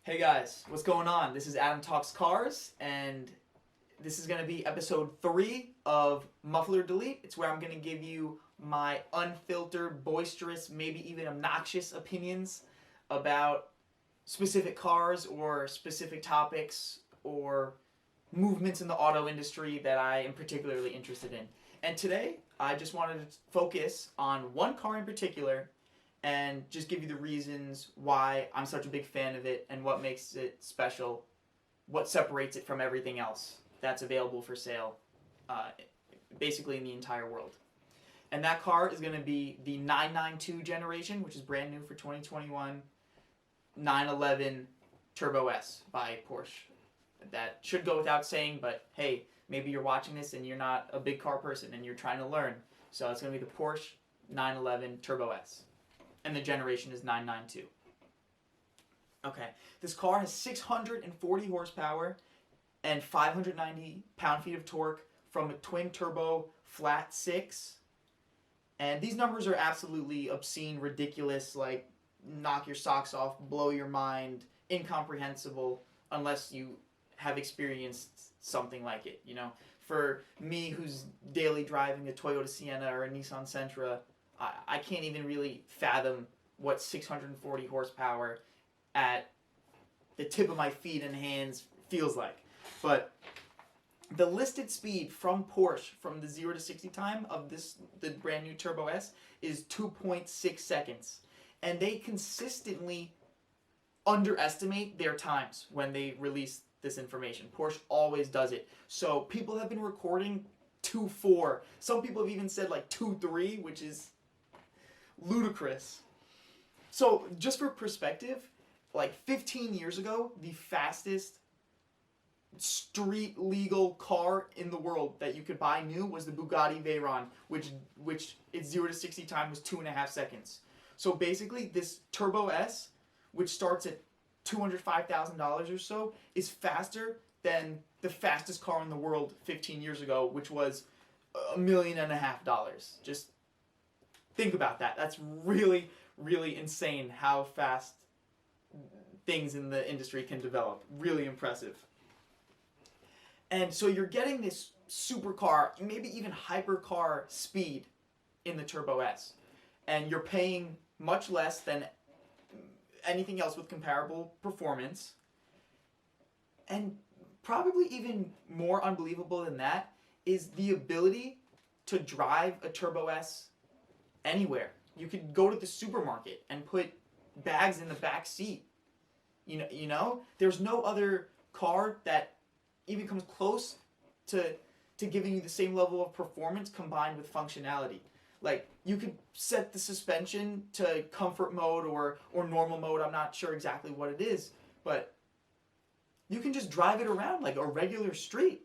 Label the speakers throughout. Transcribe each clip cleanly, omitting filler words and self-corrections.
Speaker 1: Hey guys, what's going on? This is Adam Talks Cars, and this is going to be episode 3 of Muffler Delete. It's where I'm going to give you my unfiltered, boisterous, maybe even obnoxious opinions about specific cars or specific topics or movements in the auto industry that I am particularly interested in. And today, I just wanted to focus on one car in particular and just give you the reasons why I'm such a big fan of it and what makes it special, what separates it from everything else that's available for sale, basically in the entire world. And that car is going to be the 992 generation, which is brand new for 2021, 911 Turbo S by Porsche. That should go without saying, but hey, maybe you're watching this and you're not a big car person and you're trying to learn. So it's going to be the Porsche 911 Turbo S. And the generation is 992. Okay, this car has 640 horsepower and 590 pound-feet of torque from a twin-turbo flat 6. And these numbers are absolutely obscene, ridiculous, like knock your socks off, blow your mind, incomprehensible, unless you have experienced something like it, you know? For me, who's daily driving a Toyota Sienna or a Nissan Sentra, I can't even really fathom what 640 horsepower at the tip of my feet and hands feels like. But the listed speed from Porsche from the 0 to 60 time of the brand new Turbo S is 2.6 seconds. And they consistently underestimate their times when they release this information. Porsche always does it. So people have been recording 2.4. Some people have even said like 2.3, which is ludicrous. So just for perspective, like 15 years ago, the fastest street legal car in the world that you could buy new was the Bugatti Veyron, which its 0 to 60 time was 2.5 seconds. So basically this Turbo S, which starts at $205,000 or so, is faster than the fastest car in the world 15 years ago, which was $1.5 million. Just think about that. That's really, really insane how fast things in the industry can develop. Really impressive. And so you're getting this supercar, maybe even hypercar speed in the Turbo S. And you're paying much less than anything else with comparable performance. And probably even more unbelievable than that is the ability to drive a Turbo S anywhere. You could go to the supermarket and put bags in the back seat. You know? There's no other car that even comes close to giving you the same level of performance combined with functionality. Like, you could set the suspension to comfort mode or normal mode. I'm not sure exactly what it is, but you can just drive it around like a regular street.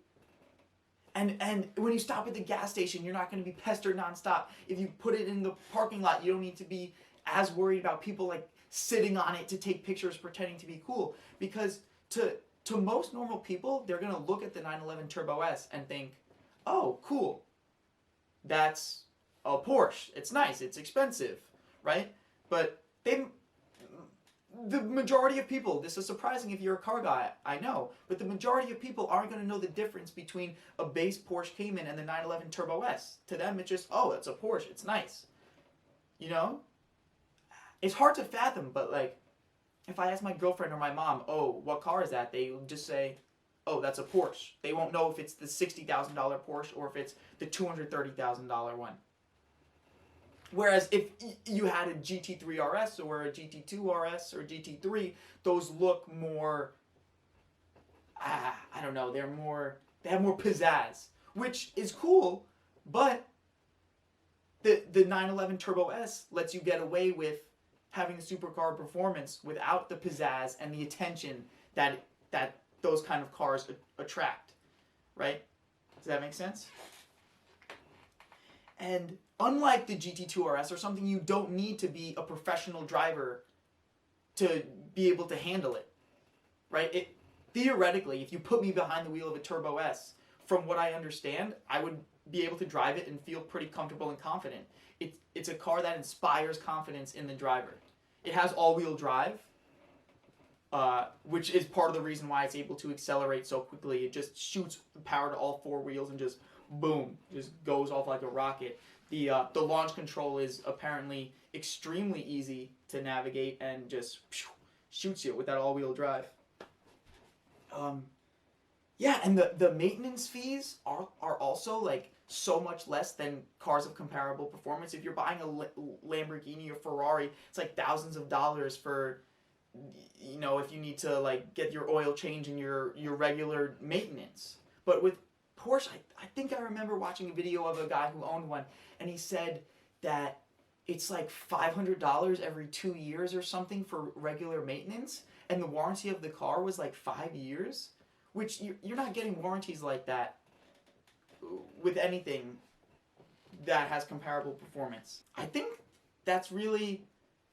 Speaker 1: And when you stop at the gas station, you're not going to be pestered nonstop. If you put it in the parking lot, you don't need to be as worried about people like sitting on it to take pictures pretending to be cool. Because to most normal people, they're going to look at the 911 Turbo S and think, oh, cool. That's a Porsche. It's nice. It's expensive, right? But the majority of people, this is surprising if you're a car guy, I know, but the majority of people aren't going to know the difference between a base Porsche Cayman and the 911 Turbo S. To them, it's just, oh, it's a Porsche. It's nice. You know? It's hard to fathom, but like, if I ask my girlfriend or my mom, oh, what car is that? They will just say, oh, that's a Porsche. They won't know if it's the $60,000 Porsche or if it's the $230,000 one. Whereas if you had a GT3 RS or a GT2 RS or GT3, those look more, I don't know, they have more pizzazz, which is cool, but the 911 Turbo S lets you get away with having the supercar performance without the pizzazz and the attention that those kind of cars attract, right? Does that make sense? And unlike the GT2 RS or something, you don't need to be a professional driver to be able to handle it, right? Theoretically, if you put me behind the wheel of a Turbo S, from what I understand, I would be able to drive it and feel pretty comfortable and confident. It's a car that inspires confidence in the driver. It has all-wheel drive. which is part of the reason why it's able to accelerate so quickly. It just shoots power to all four wheels and just boom, just goes off like a rocket. The launch control is apparently extremely easy to navigate and just shoots you with that all-wheel drive. Yeah, and the maintenance fees are also like so much less than cars of comparable performance. If you're buying a Lamborghini or Ferrari, it's like thousands of dollars for, you know, if you need to like get your oil change and your regular maintenance. But with Porsche, I think I remember watching a video of a guy who owned one, and he said that it's like $500 every 2 years or something for regular maintenance, and the warranty of the car was like 5 years, which you're not getting warranties like that with anything that has comparable performance. I think that's really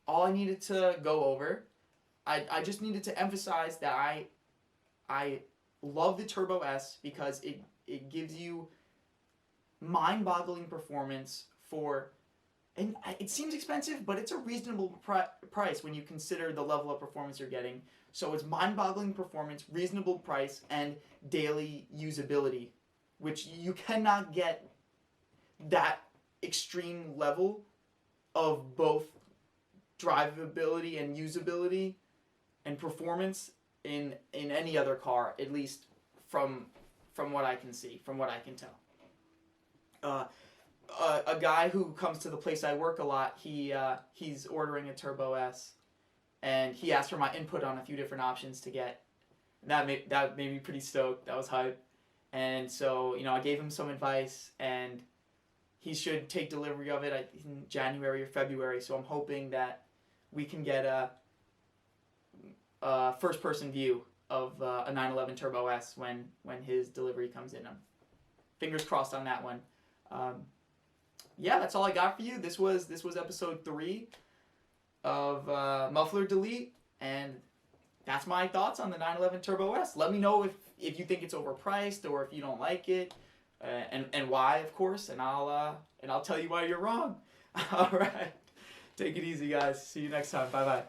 Speaker 1: all I needed to go over. I just needed to emphasize that I love the Turbo S because it gives you mind-boggling performance for, and it seems expensive, but it's a reasonable price when you consider the level of performance you're getting. So it's mind-boggling performance, reasonable price, and daily usability, which you cannot get that extreme level of both drivability and usability and performance in any other car, at least from what I can see, from what I can tell. A guy who comes to the place I work a lot, he's ordering a Turbo S, and he asked for my input on a few different options to get. That made me pretty stoked. That was hype. And so, you know, I gave him some advice, and he should take delivery of it in January or February. So I'm hoping that we can get a first-person view of a 911 Turbo S when his delivery comes in. Fingers crossed on that one. Yeah, that's all I got for you. This was episode 3 of Muffler Delete, and that's my thoughts on the 911 Turbo S. Let me know if you think it's overpriced or if you don't like it, and why, of course, and I'll tell you why you're wrong. All right, take it easy, guys. See you next time. Bye bye.